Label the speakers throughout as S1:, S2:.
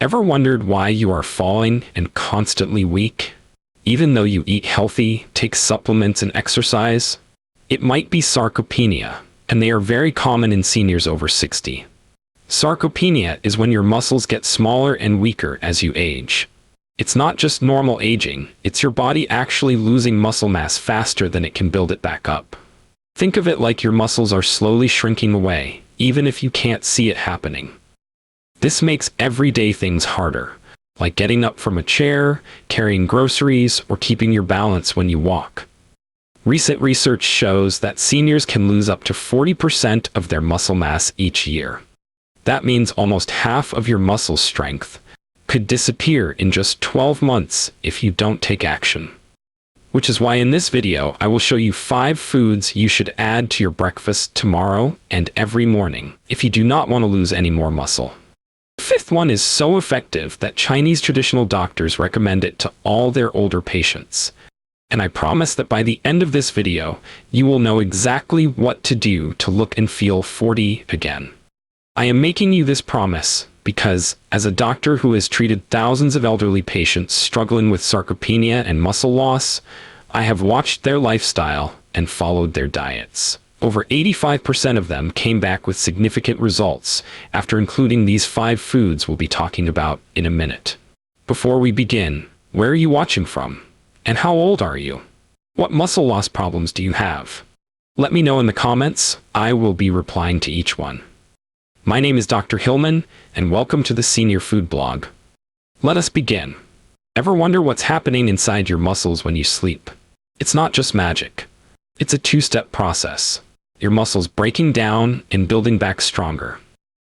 S1: Ever wondered why you are falling and constantly weak? Even though you eat healthy, take supplements and exercise? It might be sarcopenia, and they are very common in seniors over 60. Sarcopenia is when your muscles get smaller and weaker as you age. It's not just normal aging, it's your body actually losing muscle mass faster than it can build it back up. Think of it like your muscles are slowly shrinking away, even if you can't see it happening. This makes everyday things harder, like getting up from a chair, carrying groceries, or keeping your balance when you walk. Recent research shows that seniors can lose up to 40% of their muscle mass each year. That means almost half of your muscle strength could disappear in just 12 months if you don't take action. Which is why in this video, I will show you 5 foods you should add to your breakfast tomorrow and every morning if you do not want to lose any more muscle. The 5th one is so effective that Chinese traditional doctors recommend it to all their older patients. And I promise that by the end of this video, you will know exactly what to do to look and feel 40 again. I am making you this promise because, as a doctor who has treated thousands of elderly patients struggling with sarcopenia and muscle loss, I have watched their lifestyle and followed their diets. Over 85% of them came back with significant results after including these 5 foods we'll be talking about in a minute. Before we begin, where are you watching from? And how old are you? What muscle loss problems do you have? Let me know in the comments. I will be replying to each one. My name is Dr. Hillman, and welcome to the Senior Food Blog. Let us begin. Ever wonder what's happening inside your muscles when you sleep? It's not just magic. It's a 2-step process. Your muscles breaking down and building back stronger.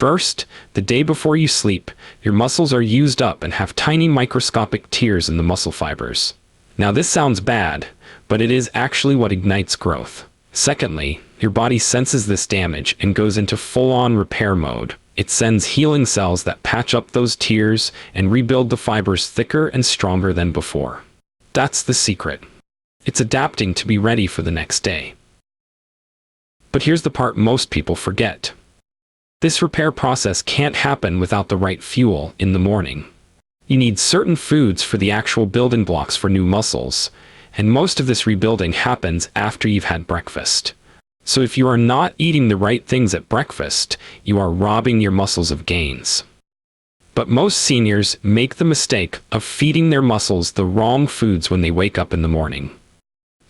S1: First, the day before you sleep, your muscles are used up and have tiny microscopic tears in the muscle fibers. Now this sounds bad, but it is actually what ignites growth. Secondly, your body senses this damage and goes into full-on repair mode. It sends healing cells that patch up those tears and rebuild the fibers thicker and stronger than before. That's the secret. It's adapting to be ready for the next day. But here's the part most people forget. This repair process can't happen without the right fuel in the morning. You need certain foods for the actual building blocks for new muscles, and most of this rebuilding happens after you've had breakfast. So if you are not eating the right things at breakfast, you are robbing your muscles of gains. But most seniors make the mistake of feeding their muscles the wrong foods when they wake up in the morning.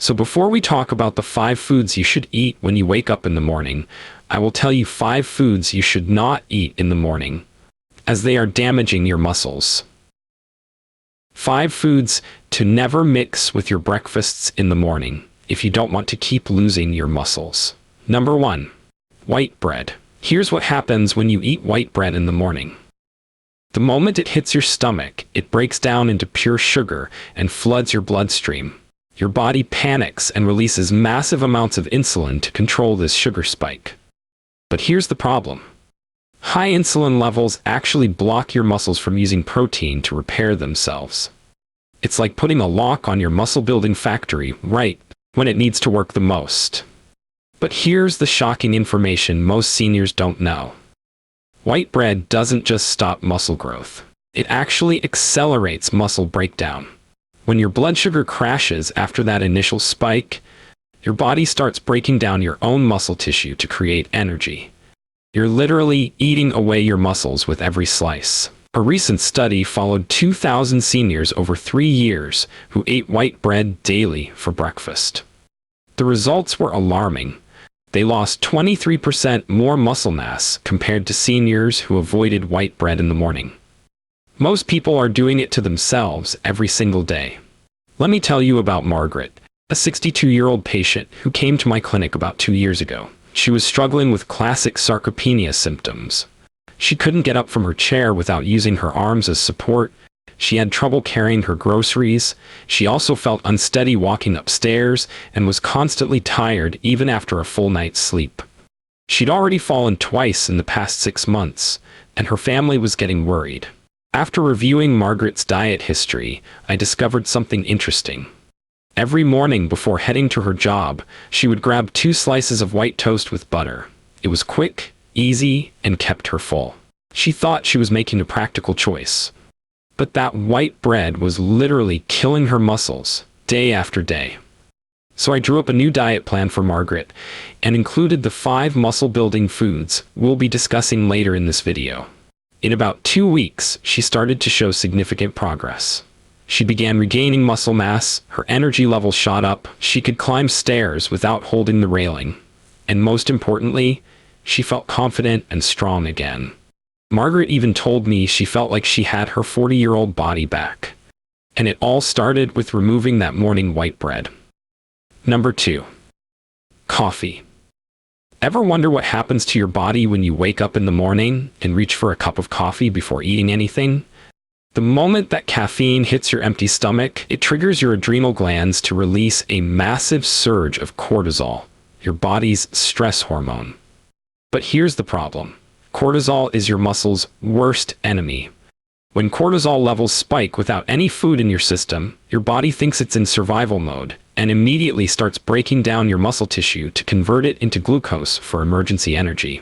S1: So before we talk about the 5 foods you should eat when you wake up in the morning, I will tell you 5 foods you should not eat in the morning, as they are damaging your muscles. 5 foods to never mix with your breakfasts in the morning if you don't want to keep losing your muscles. Number 1. White bread. Here's what happens when you eat white bread in the morning. The moment it hits your stomach, it breaks down into pure sugar and floods your bloodstream. Your body panics and releases massive amounts of insulin to control this sugar spike. But here's the problem. High insulin levels actually block your muscles from using protein to repair themselves. It's like putting a lock on your muscle-building factory right when it needs to work the most. But here's the shocking information most seniors don't know. White bread doesn't just stop muscle growth. It actually accelerates muscle breakdown. When your blood sugar crashes after that initial spike, your body starts breaking down your own muscle tissue to create energy. You're literally eating away your muscles with every slice. A recent study followed 2,000 seniors over 3 years who ate white bread daily for breakfast. The results were alarming. They lost 23% more muscle mass compared to seniors who avoided white bread in the morning. Most people are doing it to themselves every single day. Let me tell you about Margaret, a 62-year-old patient who came to my clinic about 2 years ago. She was struggling with classic sarcopenia symptoms. She couldn't get up from her chair without using her arms as support. She had trouble carrying her groceries. She also felt unsteady walking upstairs and was constantly tired even after a full night's sleep. She'd already fallen twice in the past 6 months, and her family was getting worried. After reviewing Margaret's diet history, I discovered something interesting. Every morning before heading to her job, she would grab 2 slices of white toast with butter. It was quick, easy, and kept her full. She thought she was making a practical choice. But that white bread was literally killing her muscles, day after day. So I drew up a new diet plan for Margaret, and included the 5 muscle-building foods we'll be discussing later in this video. In about 2 weeks, she started to show significant progress. She began regaining muscle mass, her energy level shot up, she could climb stairs without holding the railing. And most importantly, she felt confident and strong again. Margaret even told me she felt like she had her 40-year-old body back. And it all started with removing that morning white bread. Number 2. Coffee. Ever wonder what happens to your body when you wake up in the morning and reach for a cup of coffee before eating anything? The moment that caffeine hits your empty stomach, it triggers your adrenal glands to release a massive surge of cortisol, your body's stress hormone. But here's the problem. Cortisol is your muscle's worst enemy. When cortisol levels spike without any food in your system, your body thinks it's in survival mode and immediately starts breaking down your muscle tissue to convert it into glucose for emergency energy.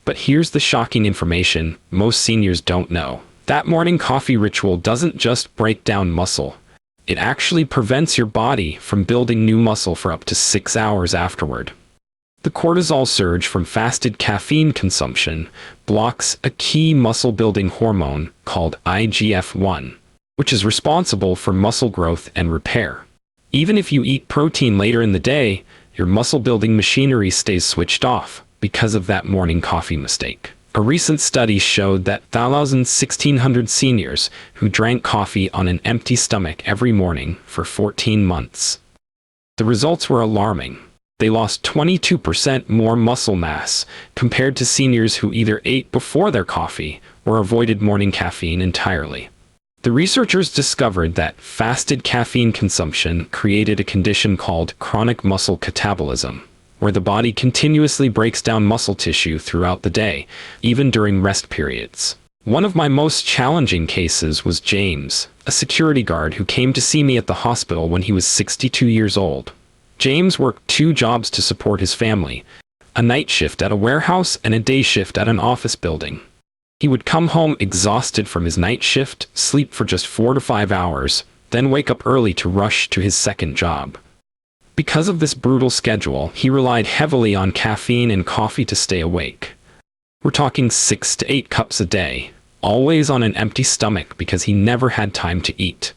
S1: But here's the shocking information most seniors don't know. That morning coffee ritual doesn't just break down muscle. It actually prevents your body from building new muscle for up to 6 hours afterward. The cortisol surge from fasted caffeine consumption blocks a key muscle-building hormone called IGF-1, which is responsible for muscle growth and repair. Even if you eat protein later in the day, your muscle-building machinery stays switched off because of that morning coffee mistake. A recent study showed that 1,600 seniors who drank coffee on an empty stomach every morning for 14 months. The results were alarming. They lost 22% more muscle mass compared to seniors who either ate before their coffee or avoided morning caffeine entirely. The researchers discovered that fasted caffeine consumption created a condition called chronic muscle catabolism, where the body continuously breaks down muscle tissue throughout the day, even during rest periods. One of my most challenging cases was James, a security guard who came to see me at the hospital when he was 62 years old. James worked 2 jobs to support his family, a night shift at a warehouse and a day shift at an office building. He would come home exhausted from his night shift, sleep for just 4 to 5 hours, then wake up early to rush to his second job. Because of this brutal schedule, he relied heavily on caffeine and coffee to stay awake. We're talking 6 to 8 cups a day, always on an empty stomach because he never had time to eat.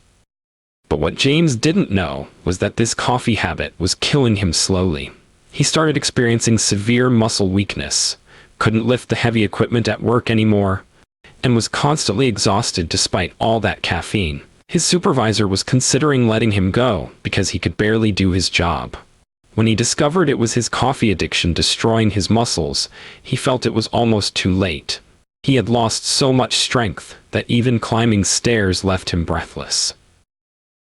S1: But what James didn't know was that this coffee habit was killing him slowly. He started experiencing severe muscle weakness, couldn't lift the heavy equipment at work anymore, and was constantly exhausted despite all that caffeine. His supervisor was considering letting him go because he could barely do his job. When he discovered it was his coffee addiction destroying his muscles, he felt it was almost too late. He had lost so much strength that even climbing stairs left him breathless.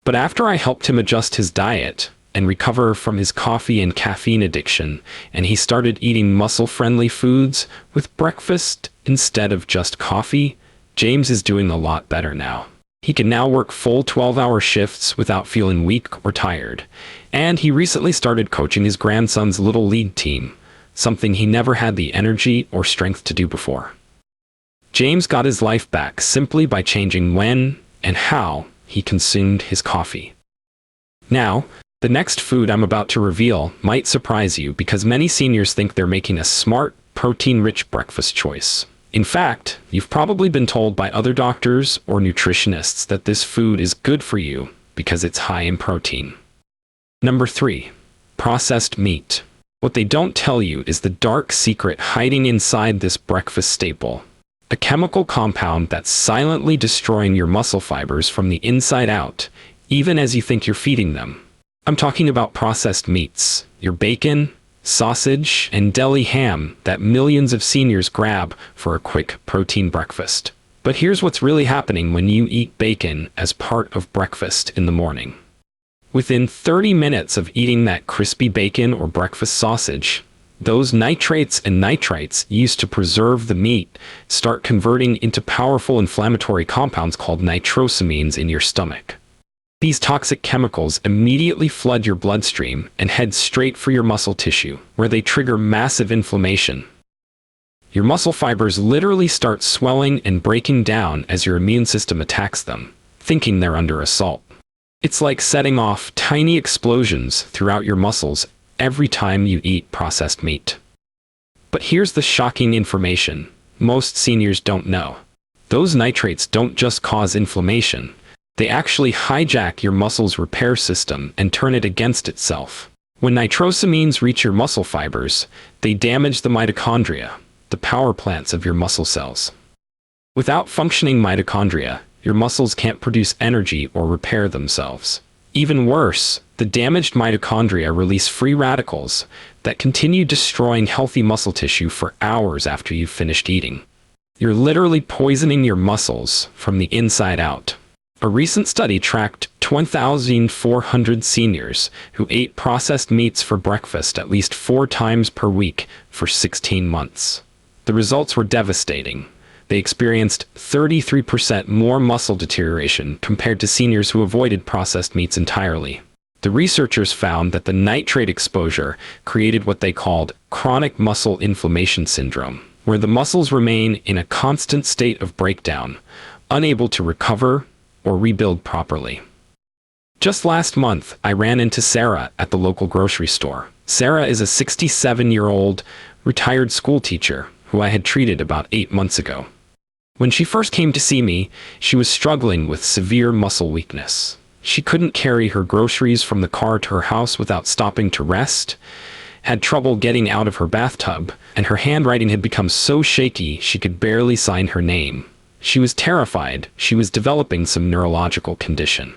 S1: But after I helped him adjust his diet and recover from his coffee and caffeine addiction, and he started eating muscle-friendly foods with breakfast instead of just coffee, James is doing a lot better now. He can now work full 12-hour shifts without feeling weak or tired, and he recently started coaching his grandson's little league team, something he never had the energy or strength to do before. James got his life back simply by changing when and how he consumed his coffee. Now, the next food I'm about to reveal might surprise you because many seniors think they're making a smart, protein-rich breakfast choice. In fact, you've probably been told by other doctors or nutritionists that this food is good for you because it's high in protein. Number 3. Processed meat. What they don't tell you is the dark secret hiding inside this breakfast staple. A chemical compound that's silently destroying your muscle fibers from the inside out, even as you think you're feeding them. I'm talking about processed meats, your bacon, sausage, and deli ham that millions of seniors grab for a quick protein breakfast. But here's what's really happening when you eat bacon as part of breakfast in the morning. Within 30 minutes of eating that crispy bacon or breakfast sausage, those nitrates and nitrites used to preserve the meat start converting into powerful inflammatory compounds called nitrosamines in your stomach. These toxic chemicals immediately flood your bloodstream and head straight for your muscle tissue, where they trigger massive inflammation. Your muscle fibers literally start swelling and breaking down as your immune system attacks them, thinking they're under assault. It's like setting off tiny explosions throughout your muscles every time you eat processed meat. But here's the shocking information most seniors don't know. Those nitrates don't just cause inflammation, they actually hijack your muscle's repair system and turn it against itself. When nitrosamines reach your muscle fibers, they damage the mitochondria, the power plants of your muscle cells. Without functioning mitochondria, your muscles can't produce energy or repair themselves. Even worse, the damaged mitochondria release free radicals that continue destroying healthy muscle tissue for hours after you've finished eating. You're literally poisoning your muscles from the inside out. A recent study tracked 1,400 seniors who ate processed meats for breakfast at least 4 times per week for 16 months. The results were devastating. They experienced 33% more muscle deterioration compared to seniors who avoided processed meats entirely. The researchers found that the nitrate exposure created what they called chronic muscle inflammation syndrome, where the muscles remain in a constant state of breakdown, unable to recover or rebuild properly. Just last month, I ran into Sarah at the local grocery store. Sarah is a 67-year-old retired school teacher who I had treated about 8 months ago. When she first came to see me, she was struggling with severe muscle weakness. She couldn't carry her groceries from the car to her house without stopping to rest, had trouble getting out of her bathtub, and her handwriting had become so shaky she could barely sign her name. She was terrified she was developing some neurological condition.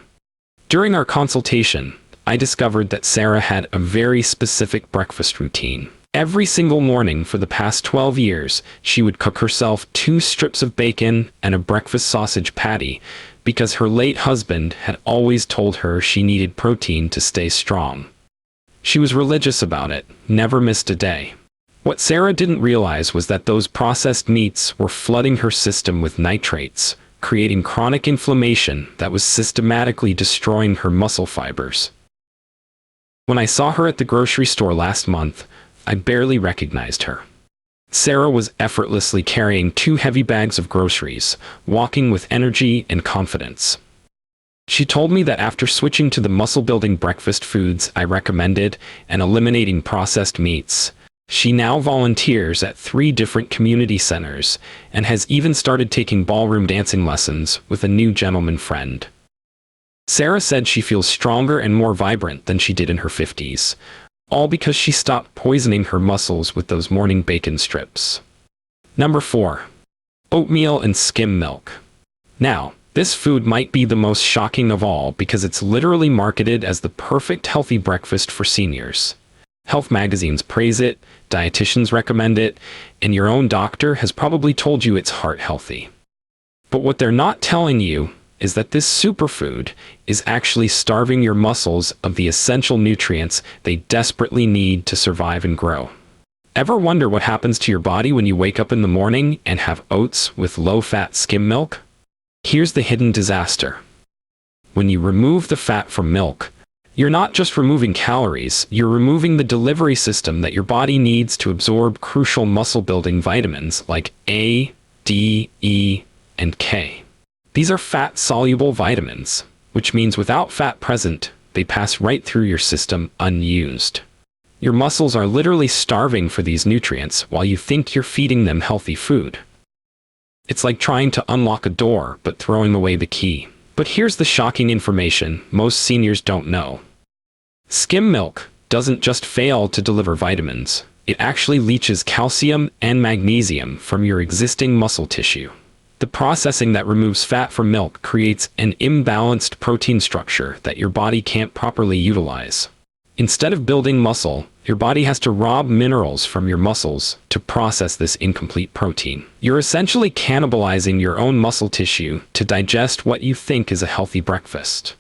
S1: During our consultation, I discovered that Sarah had a very specific breakfast routine. Every single morning for the past 12 years, she would cook herself 2 strips of bacon and a breakfast sausage patty because her late husband had always told her she needed protein to stay strong. She was religious about it, never missed a day. What Sarah didn't realize was that those processed meats were flooding her system with nitrates, creating chronic inflammation that was systematically destroying her muscle fibers. When I saw her at the grocery store last month, I barely recognized her. Sarah was effortlessly carrying 2 heavy bags of groceries, walking with energy and confidence. She told me that after switching to the muscle-building breakfast foods I recommended and eliminating processed meats, she now volunteers at 3 different community centers and has even started taking ballroom dancing lessons with a new gentleman friend. Sarah said she feels stronger and more vibrant than she did in her 50s, all because she stopped poisoning her muscles with those morning bacon strips. Number 4. Oatmeal and skim milk. Now, this food might be the most shocking of all because it's literally marketed as the perfect healthy breakfast for seniors. Health magazines praise it, dietitians recommend it, and your own doctor has probably told you it's heart healthy. But what they're not telling you is that this superfood is actually starving your muscles of the essential nutrients they desperately need to survive and grow. Ever wonder what happens to your body when you wake up in the morning and have oats with low-fat skim milk? Here's the hidden disaster. When you remove the fat from milk, you're not just removing calories, you're removing the delivery system that your body needs to absorb crucial muscle-building vitamins like A, D, E, and K. These are fat-soluble vitamins, which means without fat present, they pass right through your system unused. Your muscles are literally starving for these nutrients while you think you're feeding them healthy food. It's like trying to unlock a door but throwing away the key. But here's the shocking information most seniors don't know. Skim milk doesn't just fail to deliver vitamins, it actually leaches calcium and magnesium from your existing muscle tissue. The processing that removes fat from milk creates an imbalanced protein structure that your body can't properly utilize. Instead of building muscle, your body has to rob minerals from your muscles to process this incomplete protein. You're essentially cannibalizing your own muscle tissue to digest what you think is a healthy breakfast.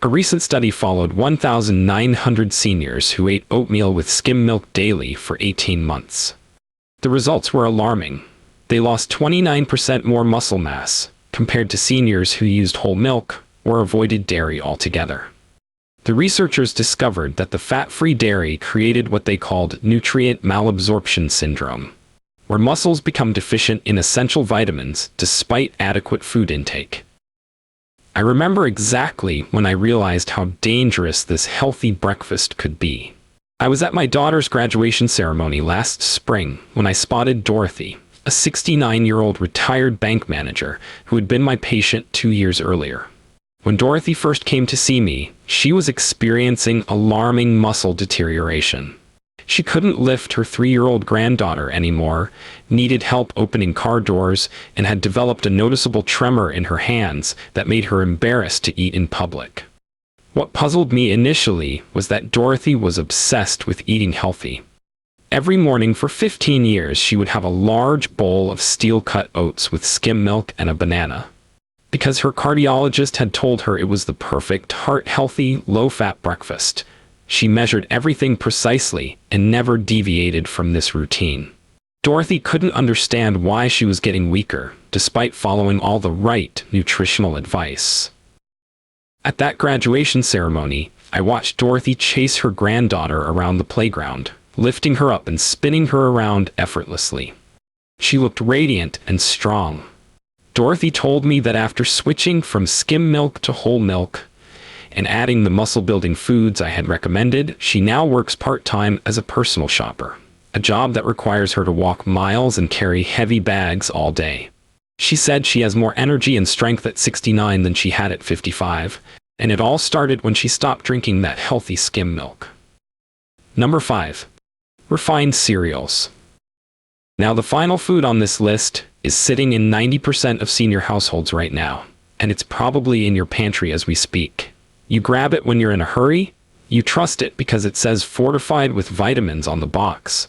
S1: A recent study followed 1,900 seniors who ate oatmeal with skim milk daily for 18 months. The results were alarming. They lost 29% more muscle mass compared to seniors who used whole milk or avoided dairy altogether. The researchers discovered that the fat-free dairy created what they called nutrient malabsorption syndrome. where muscles become deficient in essential vitamins despite adequate food intake. I remember exactly when I realized how dangerous this healthy breakfast could be. I was at my daughter's graduation ceremony last spring when I spotted Dorothy, a 69-year-old retired bank manager who had been my patient 2 years earlier. When Dorothy first came to see me, she was experiencing alarming muscle deterioration. She couldn't lift her 3-year-old granddaughter anymore, needed help opening car doors, and had developed a noticeable tremor in her hands that made her embarrassed to eat in public. What puzzled me initially was that Dorothy was obsessed with eating healthy. Every morning for 15 years, she would have a large bowl of steel-cut oats with skim milk and a banana. Because her cardiologist had told her it was the perfect, heart-healthy, low-fat breakfast, she measured everything precisely and never deviated from this routine. Dorothy couldn't understand why she was getting weaker, despite following all the right nutritional advice. At that graduation ceremony, I watched Dorothy chase her granddaughter around the playground, lifting her up and spinning her around effortlessly. She looked radiant and strong. Dorothy told me that after switching from skim milk to whole milk and adding the muscle-building foods I had recommended, she now works part-time as a personal shopper, a job that requires her to walk miles and carry heavy bags all day. She said she has more energy and strength at 69 than she had at 55, and it all started when she stopped drinking that healthy skim milk. Number 5. Refined cereals. Now, the final food on this list is sitting in 90% of senior households right now, and it's probably in your pantry as we speak. You grab it when you're in a hurry, you trust it because it says fortified with vitamins on the box,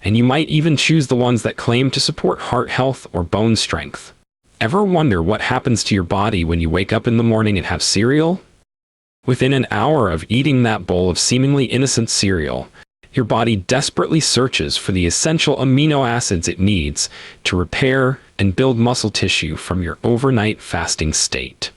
S1: and you might even choose the ones that claim to support heart health or bone strength. Ever wonder what happens to your body when you wake up in the morning and have cereal? Within an hour of eating that bowl of seemingly innocent cereal, your body desperately searches for the essential amino acids it needs to repair and build muscle tissue from your overnight fasting state.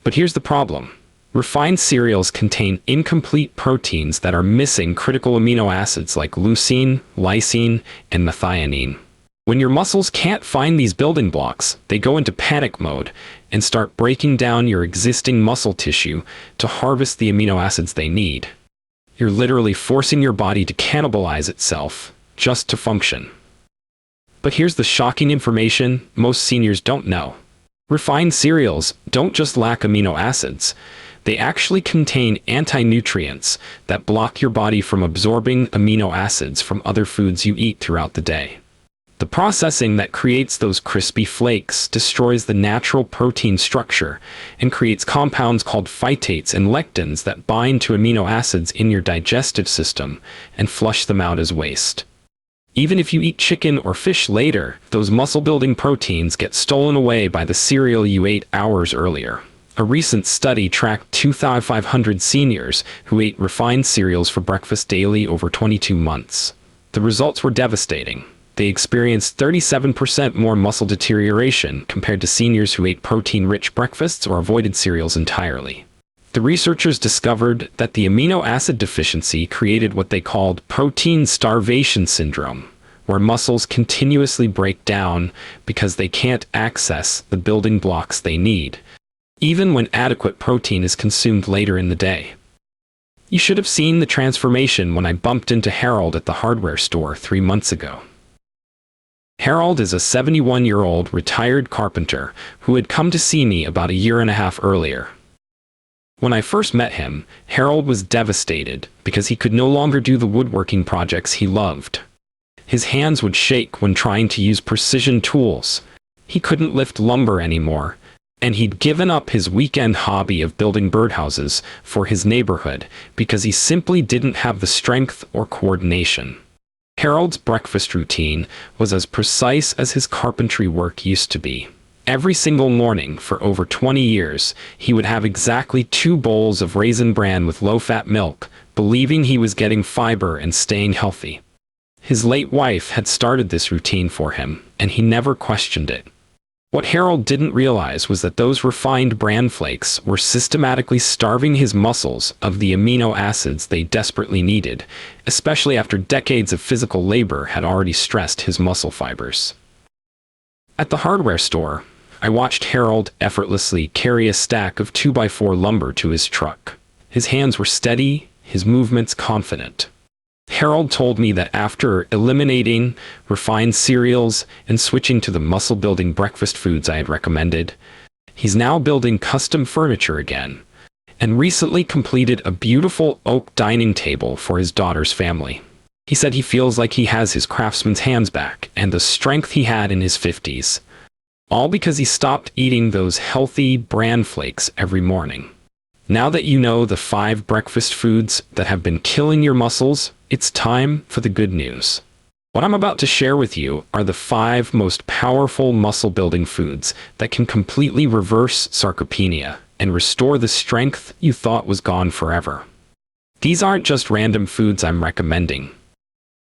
S1: But here's the problem. Refined cereals contain incomplete proteins that are missing critical amino acids like leucine, lysine, and methionine. When your muscles can't find these building blocks, they go into panic mode and start breaking down your existing muscle tissue to harvest the amino acids they need. You're literally forcing your body to cannibalize itself just to function. But here's the shocking information most seniors don't know. Refined cereals don't just lack amino acids. They actually contain anti-nutrients that block your body from absorbing amino acids from other foods you eat throughout the day. The processing that creates those crispy flakes destroys the natural protein structure and creates compounds called phytates and lectins that bind to amino acids in your digestive system and flush them out as waste. Even if you eat chicken or fish later, those muscle-building proteins get stolen away by the cereal you ate hours earlier. A recent study tracked 2,500 seniors who ate refined cereals for breakfast daily over 22 months. The results were devastating. They experienced 37% more muscle deterioration compared to seniors who ate protein-rich breakfasts or avoided cereals entirely. The researchers discovered that the amino acid deficiency created what they called protein starvation syndrome, where muscles continuously break down because they can't access the building blocks they need, even when adequate protein is consumed later in the day. You should have seen the transformation when I bumped into Harold at the hardware store 3 months ago. Harold is a 71-year-old retired carpenter who had come to see me about a year and a half earlier. When I first met him, Harold was devastated because he could no longer do the woodworking projects he loved. His hands would shake when trying to use precision tools. He couldn't lift lumber anymore, and he'd given up his weekend hobby of building birdhouses for his neighborhood because he simply didn't have the strength or coordination. Harold's breakfast routine was as precise as his carpentry work used to be. Every single morning for over 20 years, he would have exactly 2 bowls of raisin bran with low-fat milk, believing he was getting fiber and staying healthy. His late wife had started this routine for him, and he never questioned it. What Harold didn't realize was that those refined bran flakes were systematically starving his muscles of the amino acids they desperately needed, especially after decades of physical labor had already stressed his muscle fibers. At the hardware store, I watched Harold effortlessly carry a stack of 2x4 lumber to his truck. His hands were steady, his movements confident. Harold told me that after eliminating refined cereals and switching to the muscle-building breakfast foods I had recommended, he's now building custom furniture again, and recently completed a beautiful oak dining table for his daughter's family. He said he feels like he has his craftsman's hands back and the strength he had in his 50s, all because he stopped eating those healthy bran flakes every morning. Now that you know the 5 breakfast foods that have been killing your muscles, it's time for the good news. What I'm about to share with you are the 5 most powerful muscle-building foods that can completely reverse sarcopenia and restore the strength you thought was gone forever. These aren't just random foods I'm recommending.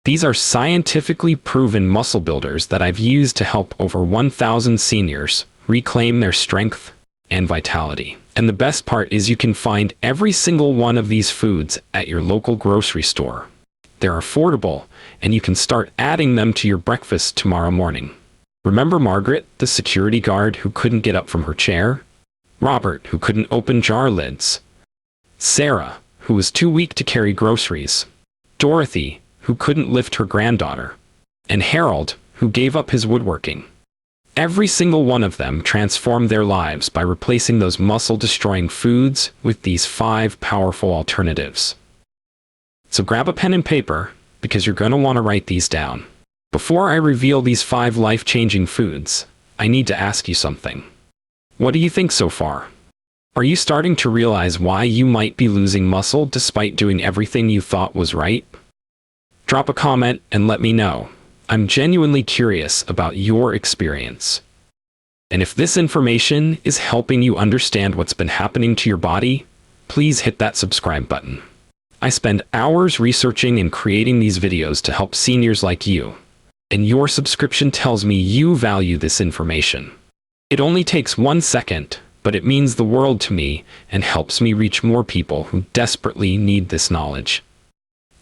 S1: These are scientifically proven muscle builders that I've used to help over 1,000 seniors reclaim their strength and vitality. And the best part is you can find every single one of these foods at your local grocery store. They're affordable, and you can start adding them to your breakfast tomorrow morning. Remember Margaret, the security guard who couldn't get up from her chair? Robert, who couldn't open jar lids? Sarah, who was too weak to carry groceries? Dorothy, who couldn't lift her granddaughter? And Harold, who gave up his woodworking? Every single one of them transformed their lives by replacing those muscle-destroying foods with these 5 powerful alternatives. So grab a pen and paper, because you're going to want to write these down. Before I reveal these 5 life-changing foods, I need to ask you something. What do you think so far? Are you starting to realize why you might be losing muscle despite doing everything you thought was right? Drop a comment and let me know. I'm genuinely curious about your experience. And if this information is helping you understand what's been happening to your body, please hit that subscribe button. I spend hours researching and creating these videos to help seniors like you, and your subscription tells me you value this information. It only takes 1 second, but it means the world to me and helps me reach more people who desperately need this knowledge.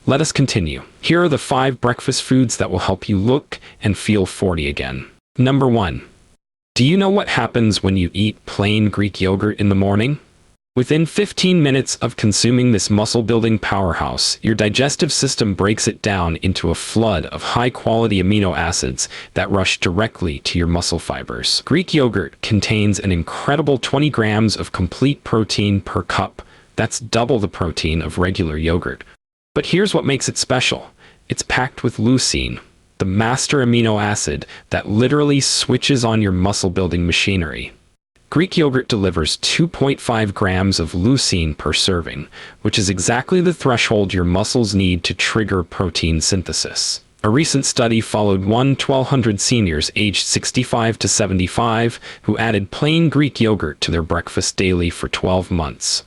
S1: Let us continue. Here are the 5 breakfast foods that will help you look and feel 40 again. Number 1. Do you know what happens when you eat plain Greek yogurt in the morning? Within 15 minutes of consuming this muscle-building powerhouse, your digestive system breaks it down into a flood of high-quality amino acids that rush directly to your muscle fibers. Greek yogurt contains an incredible 20 grams of complete protein per cup. That's double the protein of regular yogurt. But here's what makes it special. It's packed with leucine, the master amino acid that literally switches on your muscle-building machinery. Greek yogurt delivers 2.5 grams of leucine per serving, which is exactly the threshold your muscles need to trigger protein synthesis. A recent study followed 1,200 seniors aged 65 to 75 who added plain Greek yogurt to their breakfast daily for 12 months.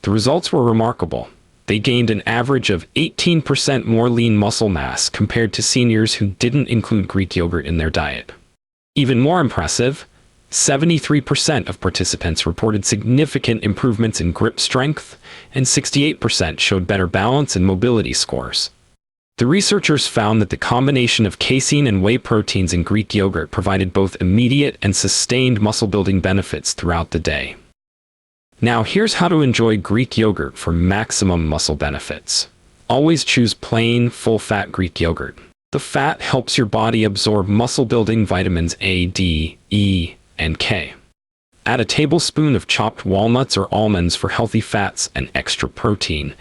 S1: The results were remarkable. They gained an average of 18% more lean muscle mass compared to seniors who didn't include Greek yogurt in their diet. Even more impressive, 73% of participants reported significant improvements in grip strength, and 68% showed better balance and mobility scores. The researchers found that the combination of casein and whey proteins in Greek yogurt provided both immediate and sustained muscle-building benefits throughout the day. Now here's how to enjoy Greek yogurt for maximum muscle benefits. Always choose plain, full-fat Greek yogurt. The fat helps your body absorb muscle-building vitamins A, D, E, and K. Add a tablespoon of chopped walnuts or almonds for healthy fats and extra protein.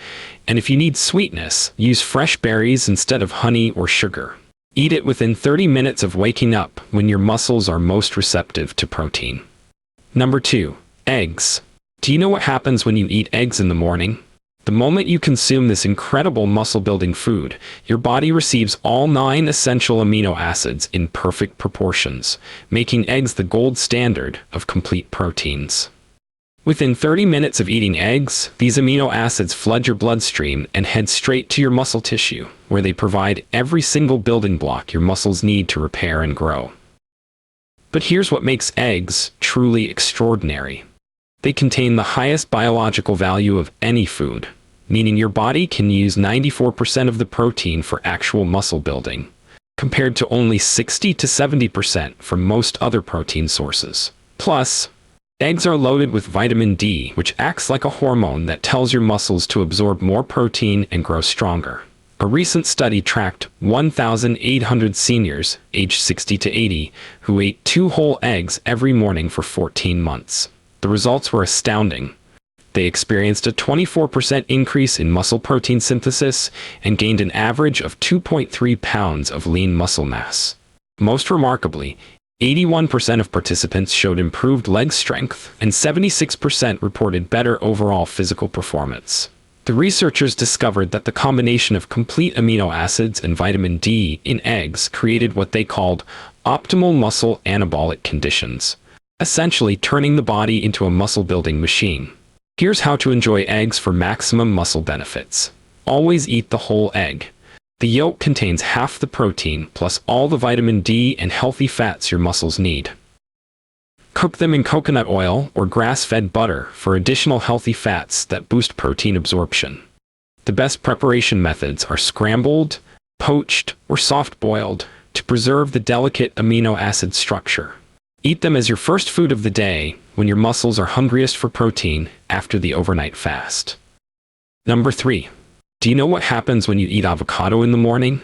S1: And if you need sweetness, use fresh berries instead of honey or sugar. Eat it within 30 minutes of waking up when your muscles are most receptive to protein. Number 2. Eggs. Do you know what happens when you eat eggs in the morning? The moment you consume this incredible muscle-building food, your body receives all 9 essential amino acids in perfect proportions, making eggs the gold standard of complete proteins. Within 30 minutes of eating eggs, these amino acids flood your bloodstream and head straight to your muscle tissue, where they provide every single building block your muscles need to repair and grow. But here's what makes eggs truly extraordinary. They contain the highest biological value of any food, meaning your body can use 94% of the protein for actual muscle building, compared to only 60 to 70% from most other protein sources. Plus, eggs are loaded with vitamin D, which acts like a hormone that tells your muscles to absorb more protein and grow stronger. A recent study tracked 1,800 seniors, aged 60 to 80, who ate 2 whole eggs every morning for 14 months. The results were astounding. They experienced a 24% increase in muscle protein synthesis and gained an average of 2.3 pounds of lean muscle mass. Most remarkably, 81% of participants showed improved leg strength, and 76% reported better overall physical performance. The researchers discovered that the combination of complete amino acids and vitamin D in eggs created what they called optimal muscle anabolic conditions, essentially turning the body into a muscle-building machine. Here's how to enjoy eggs for maximum muscle benefits. Always eat the whole egg. The yolk contains half the protein plus all the vitamin D and healthy fats your muscles need. Cook them in coconut oil or grass-fed butter for additional healthy fats that boost protein absorption. The best preparation methods are scrambled, poached, or soft-boiled to preserve the delicate amino acid structure. Eat them as your first food of the day when your muscles are hungriest for protein after the overnight fast. Number 3. Do you know what happens when you eat avocado in the morning?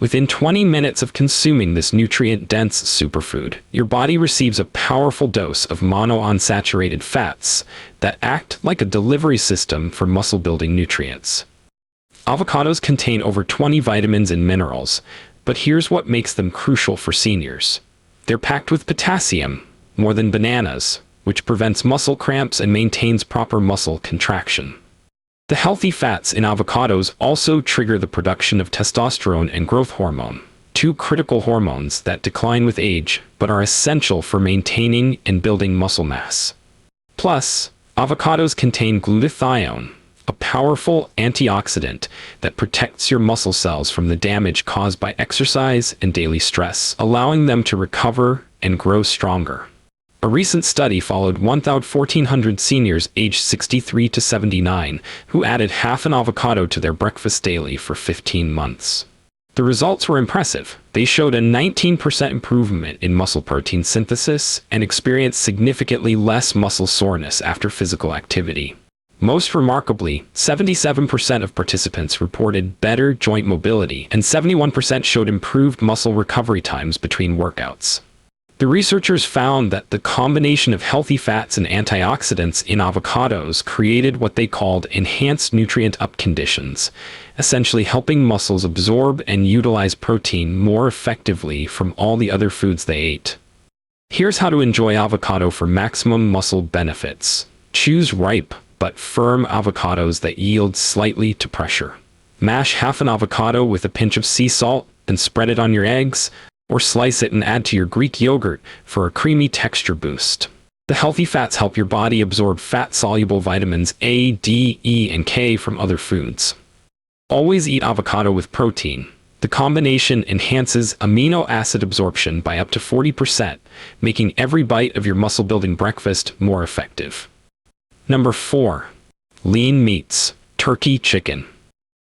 S1: Within 20 minutes of consuming this nutrient-dense superfood, your body receives a powerful dose of monounsaturated fats that act like a delivery system for muscle-building nutrients. Avocados contain over 20 vitamins and minerals, but here's what makes them crucial for seniors. They're packed with potassium, more than bananas, which prevents muscle cramps and maintains proper muscle contraction. The healthy fats in avocados also trigger the production of testosterone and growth hormone, 2 critical hormones that decline with age but are essential for maintaining and building muscle mass. Plus, avocados contain glutathione, a powerful antioxidant that protects your muscle cells from the damage caused by exercise and daily stress, allowing them to recover and grow stronger. A recent study followed 1,400 seniors aged 63 to 79 who added half an avocado to their breakfast daily for 15 months. The results were impressive. They showed a 19% improvement in muscle protein synthesis and experienced significantly less muscle soreness after physical activity. Most remarkably, 77% of participants reported better joint mobility and 71% showed improved muscle recovery times between workouts. The researchers found that the combination of healthy fats and antioxidants in avocados created what they called enhanced nutrient up conditions, essentially helping muscles absorb and utilize protein more effectively from all the other foods they ate. Here's how to enjoy avocado for maximum muscle benefits. Choose ripe but firm avocados that yield slightly to pressure. Mash half an avocado with a pinch of sea salt and spread it on your eggs, or slice it and add to your Greek yogurt for a creamy texture boost. The healthy fats help your body absorb fat-soluble vitamins A, D, E, and K from other foods. Always eat avocado with protein. The combination enhances amino acid absorption by up to 40%, making every bite of your muscle-building breakfast more effective. Number 4. Lean meats. Turkey, chicken.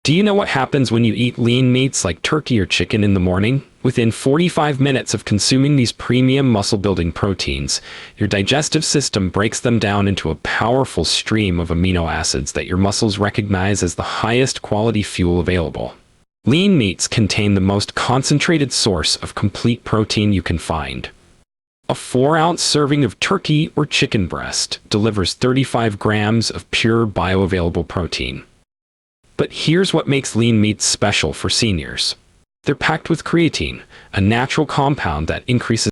S1: Do you know what happens when you eat lean meats like turkey or chicken in the morning? Within 45 minutes of consuming these premium muscle-building proteins, your digestive system breaks them down into a powerful stream of amino acids that your muscles recognize as the highest quality fuel available. Lean meats contain the most concentrated source of complete protein you can find. A 4-ounce serving of turkey or chicken breast delivers 35 grams of pure bioavailable protein. But here's what makes lean meats special for seniors. They're packed with creatine, a natural compound that increases